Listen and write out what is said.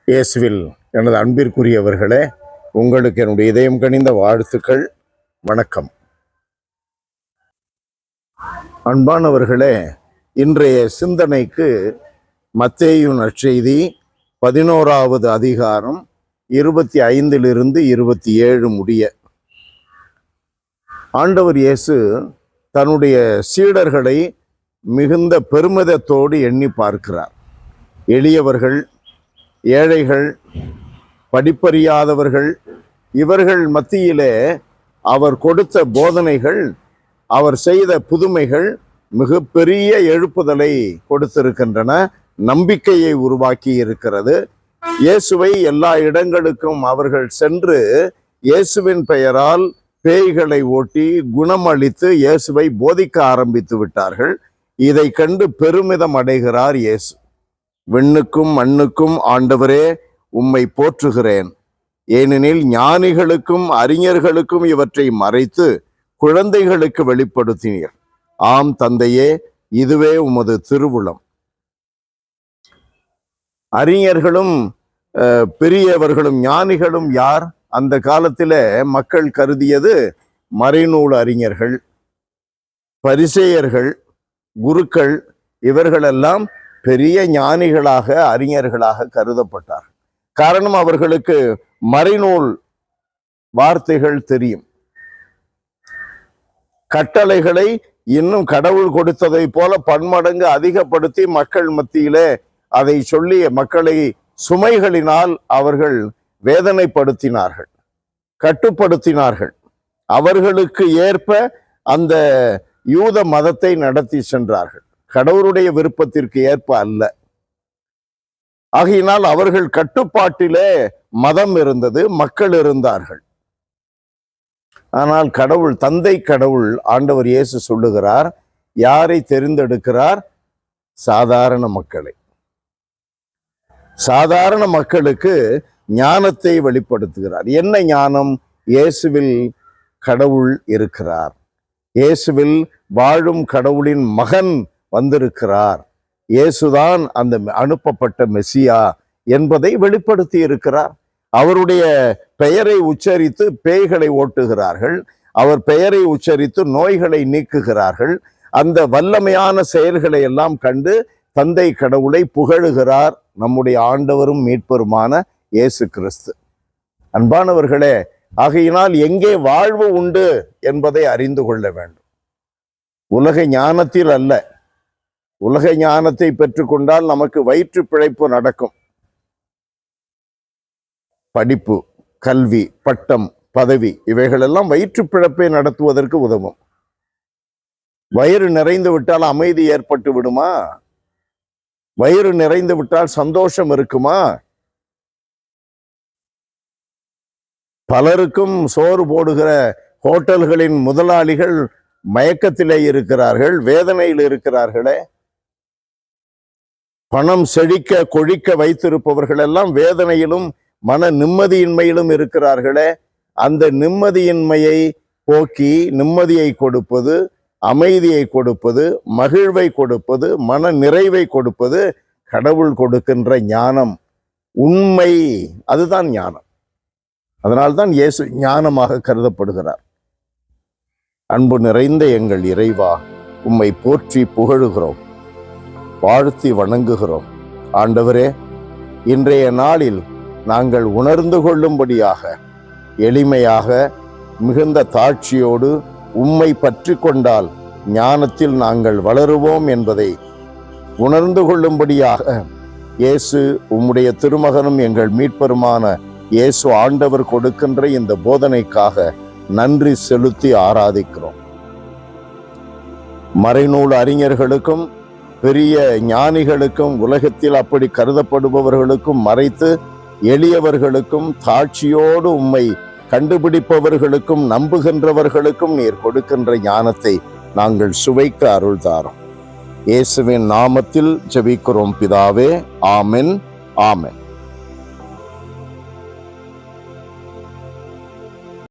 இயேசுவில் எனது அன்பிற்குரியவர்களே, உங்களுக்கு என்னுடைய இதயம் கனிந்த வாழ்த்துக்கள். வணக்கம். அன்பானவர்களே, இன்றைய சிந்தனைக்கு மத்தேயு நற்செய்தி 11வது அதிகாரம் 25 27 முடிய. ஆண்டவர் இயேசு தன்னுடைய சீடர்களை மிகுந்த பெருமிதத்தோடு எண்ணி பார்க்கிறார். எளியவர்கள், ஏழைகள், படிப்பறியாதவர்கள், இவர்கள் மத்தியிலே அவர் கொடுத்த போதனைகள், அவர் செய்த புதுமைகள் மிகப்பெரிய எழுப்புதலை கொடுத்திருக்கின்றன, நம்பிக்கையை உருவாக்கி இருக்கிறது. இயேசுவை எல்லா இடங்களுக்கும் அவர்கள் சென்று இயேசுவின் பெயரால் பேய்களை ஓட்டி குணமளித்து இயேசுவை போதிக்க ஆரம்பித்து விட்டார்கள். இதை கண்டு பெருமிதம் அடைகிறார் இயேசு. விண்ணுக்கும் மண்ணுக்கும் ஆண்டவரே, உம்மை போற்றுகிறேன். ஏனெனில் ஞானிகளுக்கும் அறிஞர்களுக்கும் இவற்றை மறைத்து குழந்தைகளுக்கு வெளிப்படுத்தினீர். ஆம் தந்தையே, இதுவே உமது திருவுளம். அறிஞர்களும் பெரியவர்களும் ஞானிகளும் யார்? அந்த காலத்தில மக்கள் கருதியது மறைநூல் அறிஞர்கள், பரிசேயர்கள், குருக்கள். இவர்களெல்லாம் பெரிய ஞானிகளாக, அறிஞர்களாக கருதப்பட்டார். காரணம், அவர்களுக்கு மறைநூல் வார்த்தைகள் தெரியும். கட்டளைகளை இன்னும் கடவுள் கொடுத்ததை போல பன்மடங்கு அதிகப்படுத்தி மக்கள் மத்தியிலே அதை சொல்லி மக்களை சுமைகளினால் அவர்கள் வேதனைப்படுத்தினார்கள், கட்டுப்படுத்தினார்கள். அவர்களுக்கு ஏற்ப அந்த யூத மதத்தை நடத்தி சென்றார்கள், கடவுளுடைய விருப்பத்திற்கு ஏற்ப அல்ல. ஆகையினால் அவர்கள் கட்டுப்பாட்டிலே மதம் இருந்தது, மக்கள் இருந்தார்கள். ஆனால் கடவுள், தந்தை கடவுள், ஆண்டவர் இயேசு சொல்லுகிறார், யாரை தெரிந்தெடுக்கிறார்? சாதாரண மக்களை. சாதாரண மக்களுக்கு ஞானத்தை வெளிப்படுத்துகிறார். என்ன ஞானம்? இயேசுவில் கடவுள் இருக்கிறார், இயேசுவில் வாழும் கடவுளின் மகன் வந்திருக்கிறார், இயேசுதான் அந்த அனுப்பப்பட்ட மெசியா என்பதை வெளிப்படுத்தி இருக்கிறார். அவருடைய பெயரை உச்சரித்து பேய்களை ஓட்டுகிறார்கள், அவர் பெயரை உச்சரித்து நோய்களை நீக்குகிறார்கள். அந்த வல்லமையான செயல்களை எல்லாம் கண்டு தந்தை கடவுளை புகழுகிறார் நம்முடைய ஆண்டவரும் மீட்பருமான இயேசு கிறிஸ்து. அன்பானவர்களே, ஆகையினால் எங்கே வாழ்வு உண்டு என்பதை அறிந்து கொள்ள வேண்டும். உலக ஞானத்தில் அல்ல. உலக ஞானத்தை பெற்றுக்கொண்டால் நமக்கு வயிற்று பிழைப்பு நடக்கும். படிப்பு, கல்வி, பட்டம், பதவி, இவைகளெல்லாம் வயிற்று பிழைப்பை நடத்துவதற்கு உதவும். வயிறு நிறைந்து விட்டால் அமைதி ஏற்பட்டு விடுமா? வயிறு நிறைந்து விட்டால் சந்தோஷம் இருக்குமா? பலருக்கும் சோறு போடுகிற ஹோட்டல்களின் முதலாளிகள் மயக்கத்திலே இருக்கிறார்கள், வேதனையில் இருக்கிறார்களே. பணம் செழிக்க கொழிக்க வைத்திருப்பவர்கள் எல்லாம் வேதனையிலும் மன நிம்மதியின்மையிலும் இருக்கிறார்களே. அந்த நிம்மதியின்மையை போக்கி நிம்மதியை கொடுப்பது, அமைதியை கொடுப்பது, மகிழ்வை கொடுப்பது, மன நிறைவை கொடுப்பது கடவுள் கொடுக்கின்ற ஞானம், உண்மை. அதுதான் ஞானம். அதனால்தான் இயேசு ஞானமாக கருதப்படுகிறார். அன்பு நிறைந்த எங்கள் இறைவா, உம்மை போற்றி புகழுகிறோம், வாழ்த்தி வணங்குகிறோம். ஆண்டவரே, இன்றைய நாளில் நாங்கள் உணர்ந்து கொள்ளும்படியாக எளிமையாக மிகுந்த தாட்சியோடு உம்மை பற்றி கொண்டால் ஞானத்தில் நாங்கள் வளருவோம் என்பதை உணர்ந்து கொள்ளும்படியாக இயேசு உம்முடைய திருமகனும் எங்கள் மீட்பருமான இயேசு ஆண்டவர் கொடுக்கின்ற இந்த போதனைக்காக நன்றி செலுத்தி ஆராதிக்கிறோம். மறைநூல் அறிஞர்களுக்கும் பெரிய ஞானிகளுக்கும் உலகத்தில் அப்படி கருதப்படுபவர்களுக்கும் மறைத்து எளியவர்களுக்கும் தாட்சியோடு உம்மை கண்டுபிடிப்பவர்களுக்கும் நம்புகின்றவர்களுக்கும் நீர் கொடுக்கின்ற ஞானத்தை நாங்கள் சுவைக்க அருள் தாரும். இயேசுவின் நாமத்தில் ஜெபிக்கிறோம் பிதாவே. ஆமென், ஆமென்.